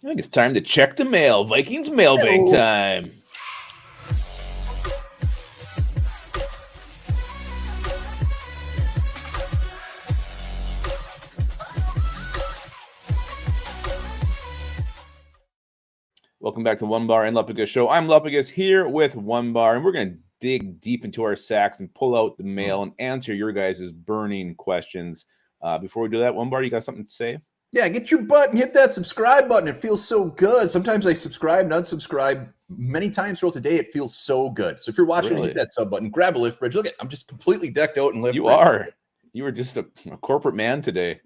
I think it's time to check the mail. Vikings mailbag time. Welcome back to Onebar and Lupagus show. I'm Lupagus here with Onebar, and we're going to dig deep into our sacks and pull out the mail and answer your guys' burning questions. Before we do that, Onebar, you got something to say? Yeah, get your butt and hit that subscribe button. It feels so good. Sometimes I subscribe and unsubscribe. Many times throughout the day, it feels so good. So if you're watching, hit that sub button. Grab a lift bridge. Look at, I'm just completely decked out in lift bridge. You are just a corporate man today.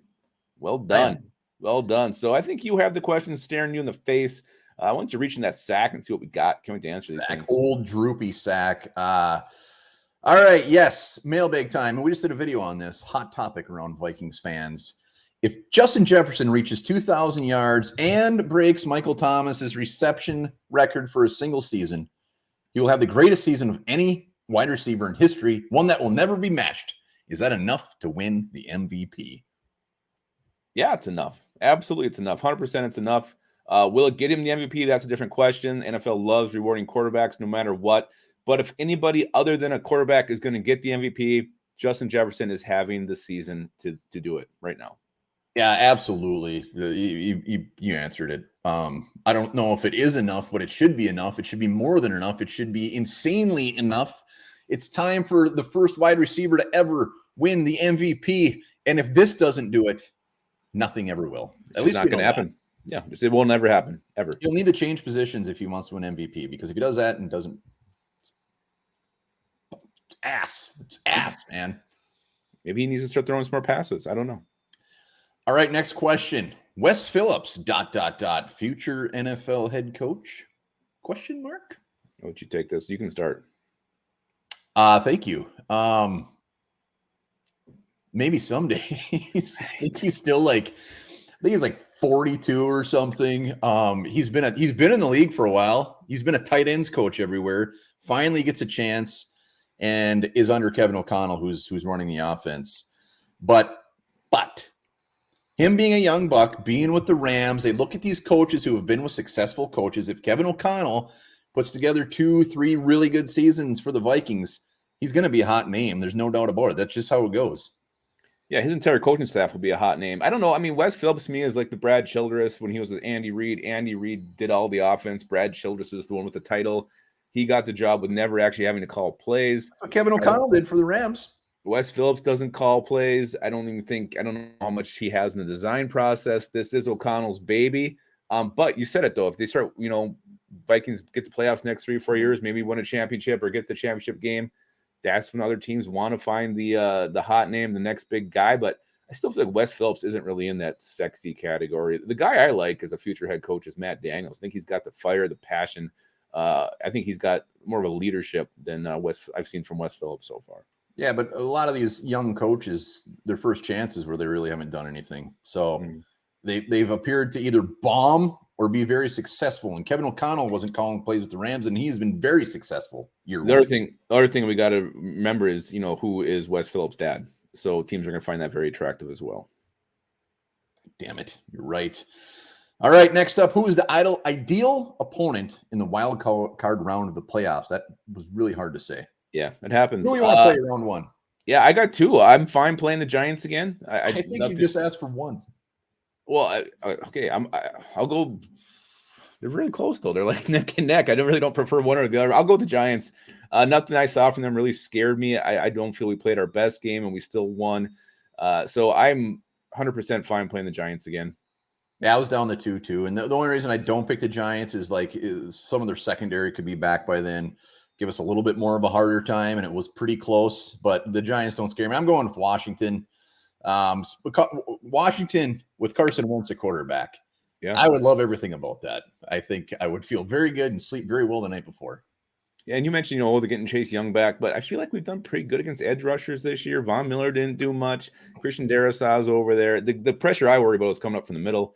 Well done. Well done. So I think you have the questions staring you in the face. I want you to reach in that sack and see what we got. Can't wait to answer these things. Old droopy sack. All right. Yes. Mailbag time. And we just did a video on this hot topic around Vikings fans. If Justin Jefferson reaches 2,000 yards and breaks Michael Thomas's reception record for a single season, he will have the greatest season of any wide receiver in history, one that will never be matched. Is that enough to win the MVP? Yeah, it's enough. Absolutely, it's enough. 100% it's enough. Will it get him the MVP? That's a different question. NFL loves rewarding quarterbacks no matter what. But if anybody other than a quarterback is going to get the MVP, Justin Jefferson is having the season to do it right now. Yeah, absolutely. You answered it. I don't know if it is enough, but it should be enough. It should be more than enough. It should be insanely enough. It's time for the first wide receiver to ever win the MVP. And if this doesn't do it, nothing ever will. At least it's not going to happen. Yeah, it will never happen, ever. He'll need to change positions if he wants to win MVP, because if he does that and doesn't, it's ass, man. Maybe he needs to start throwing some more passes. I don't know. All right, next question. Wes Phillips, future NFL head coach? Question mark? I'll let you take this. You can start. Thank you. Maybe someday. I think he's still like 42 or something. He's been in the league for a while. He's been a tight ends coach everywhere. Finally gets a chance and is under Kevin O'Connell, who's running the offense. But him being a young buck, being with the Rams, they look at these coaches who have been with successful coaches. If Kevin O'Connell puts together 2-3 really good seasons for the Vikings, he's going to be a hot name. There's no doubt about it. That's just how it goes. Yeah, his entire coaching staff will be a hot name. I don't know. I mean, Wes Phillips to me is like the Brad Childress when he was with Andy Reid. Andy Reid did all the offense. Brad Childress is the one with the title. He got the job with never actually having to call plays. That's what Kevin O'Connell did for the Rams. Wes Phillips doesn't call plays. I don't know how much he has in the design process. This is O'Connell's baby. But you said it, though. If they start, Vikings get the playoffs next 3 or 4 years, maybe win a championship or get the championship game, that's when other teams want to find the hot name, the next big guy. But I still feel like Wes Phillips isn't really in that sexy category. The guy I like as a future head coach is Matt Daniels. I think he's got the fire, the passion. I think he's got more of a leadership than I've seen from Wes Phillips so far. Yeah, but a lot of these young coaches, their first chances where they really haven't done anything. So they've appeared to either bomb or be very successful. And Kevin O'Connell wasn't calling plays with the Rams, and he's been very successful. The other thing we got to remember is, who is Wes Phillips' dad. So teams are going to find that very attractive as well. Damn it. You're right. All right, next up, who is the ideal opponent in the wild card round of the playoffs? That was really hard to say. Yeah, it happens. Who do you want to play round 1? Yeah, I got 2. I'm fine playing the Giants again. I think you just asked for 1. Well, okay, I'll go. They're really close, though. They're like neck and neck. I don't prefer one or the other. I'll go with the Giants. Nothing I saw from them really scared me. I don't feel we played our best game, and we still won. So I'm 100% fine playing the Giants again. Yeah, I was down to 2-2. And the only reason I don't pick the Giants is some of their secondary could be back by then. Give us a little bit more of a harder time, and it was pretty close. But the Giants don't scare me. I'm going with Washington. Washington with Carson Wentz at quarterback. Yeah, I would love everything about that. I think I would feel very good and sleep very well the night before. Yeah, and you mentioned, they're getting Chase Young back, but I feel like we've done pretty good against edge rushers this year. Von Miller didn't do much. Christian Darrisaw's over there. The pressure I worry about is coming up from the middle.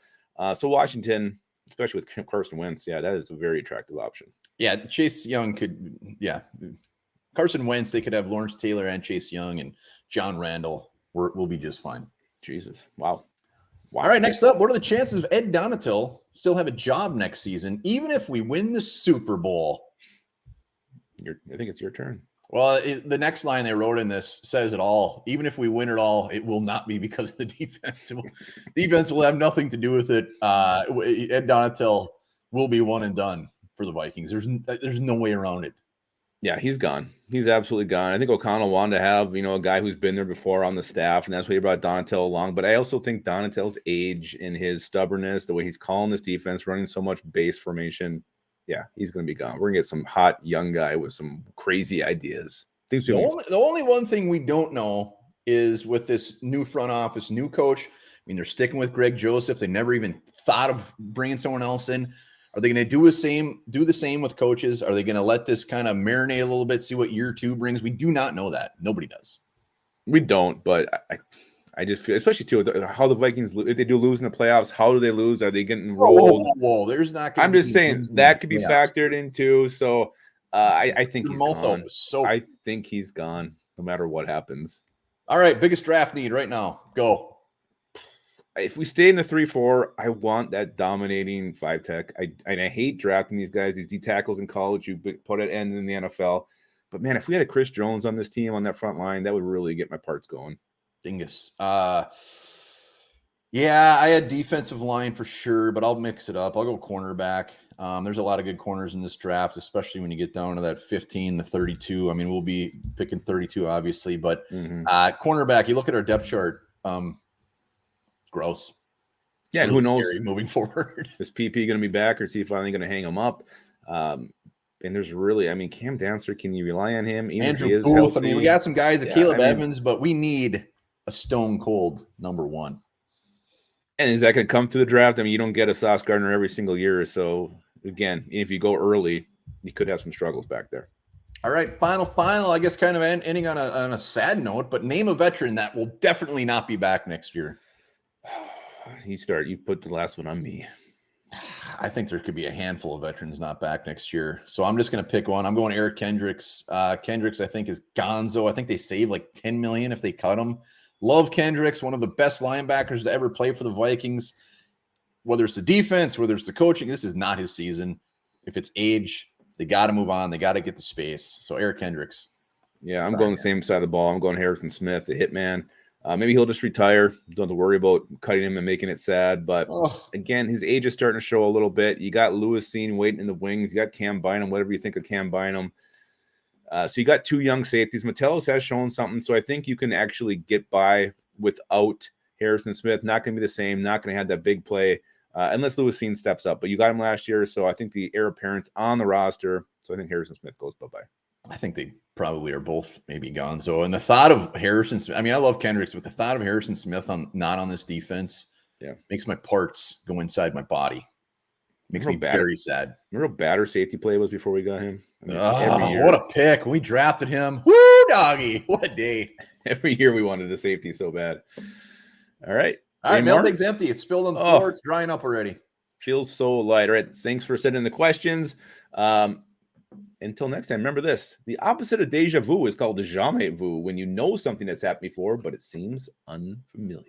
So Washington, especially with Carson Wentz, yeah, that is a very attractive option. Yeah, Chase Young could, Carson Wentz, they could have Lawrence Taylor and Chase Young and John Randall. We'll be just fine. Jesus. Wow. All right, next up, what are the chances of Ed Donatil still have a job next season, even if we win the Super Bowl. I think it's your turn. Well, the next line they wrote in this says it all. Even if we win it all, it will not be because of the defense. Defense will have nothing to do with it. Ed Donatel will be one and done for the Vikings. There's no way around it. Yeah, he's gone. He's absolutely gone. I think O'Connell wanted to have, a guy who's been there before on the staff, and that's why he brought Donatel along. But I also think Donatel's age and his stubbornness, the way he's calling this defense, running so much base formation, yeah, he's going to be gone. We're going to get some hot young guy with some crazy ideas. The only one thing we don't know is with this new front office, new coach. I mean, they're sticking with Greg Joseph. They never even thought of bringing someone else in. Are they going to do the same with coaches? Are they going to let this kind of marinate a little bit, see what year two brings? We do not know that. Nobody does. We don't, but I just feel, especially too, how the Vikings, if they do lose in the playoffs, how do they lose? Are they getting rolled? Whoa, there's not. I'm just saying that could be factored into. So I think he's gone. I think he's gone, no matter what happens. All right, biggest draft need right now. Go. If we stay in the 3-4, I want that dominating 5-tech. I hate drafting these guys, these D tackles in college. You put it in the NFL. But, man, if we had a Chris Jones on this team on that front line, that would really get my parts going. Dingus. Yeah, I had defensive line for sure, but I'll mix it up. I'll go cornerback. There's a lot of good corners in this draft, especially when you get down to that 15 to 32. I mean, we'll be picking 32, obviously. But cornerback, you look at our depth chart, gross. Yeah, and who knows moving forward? Is PP going to be back, or is he finally going to hang him up? And there's really, Cam Dancer, can you rely on him? Even Andrew if he is Booth. healthy? I mean, we got some guys, Caleb Evans, but we need a stone cold number one. And is that going to come through the draft? I mean, you don't get a Sauce Gardner every single year. So, again, if you go early, you could have some struggles back there. All right, final. I guess kind of ending on a sad note, but name a veteran that will definitely not be back next year. You put the last one on me. I think there could be a handful of veterans not back next year. So I'm just going to pick one. I'm going Eric Kendricks. Kendricks, I think, is gonzo. I think they save like $10 million if they cut him. Love Kendricks, one of the best linebackers to ever play for the Vikings. Whether it's the defense, whether it's the coaching, this is not his season. If it's age, they got to move on. They got to get the space. So Eric Kendricks. Yeah, I'm going the same side of the ball. I'm going Harrison Smith, the hitman. Maybe he'll just retire. Don't have to worry about cutting him and making it sad. But again, his age is starting to show a little bit. You got Lewis Seen waiting in the wings. You got Cam Bynum, whatever you think of Cam Bynum. So you got two young safeties. Metellus has shown something. So I think you can actually get by without Harrison Smith. Not going to be the same. Not going to have that big play unless Lewis Seen steps up. But you got him last year. So I think the heir apparent's on the roster. So I think Harrison Smith goes bye-bye. I think they probably are both maybe gone. So, and the thought of Harrison Smith, I mean, I love Kendricks, but the thought of Harrison Smith not on this defense, makes my parts go inside my body. Makes me very sad. Remember how bad our safety play was before we got him? Every year. What a pick. We drafted him. Woo, doggy. What a day. Every year we wanted a safety so bad. All right. All right, mailbag's empty. It's spilled on the floor. It's drying up already. Feels so light. All right. Thanks for sending the questions. Until next time, remember this. The opposite of deja vu is called jamais vu, when you know something that's happened before, but it seems unfamiliar.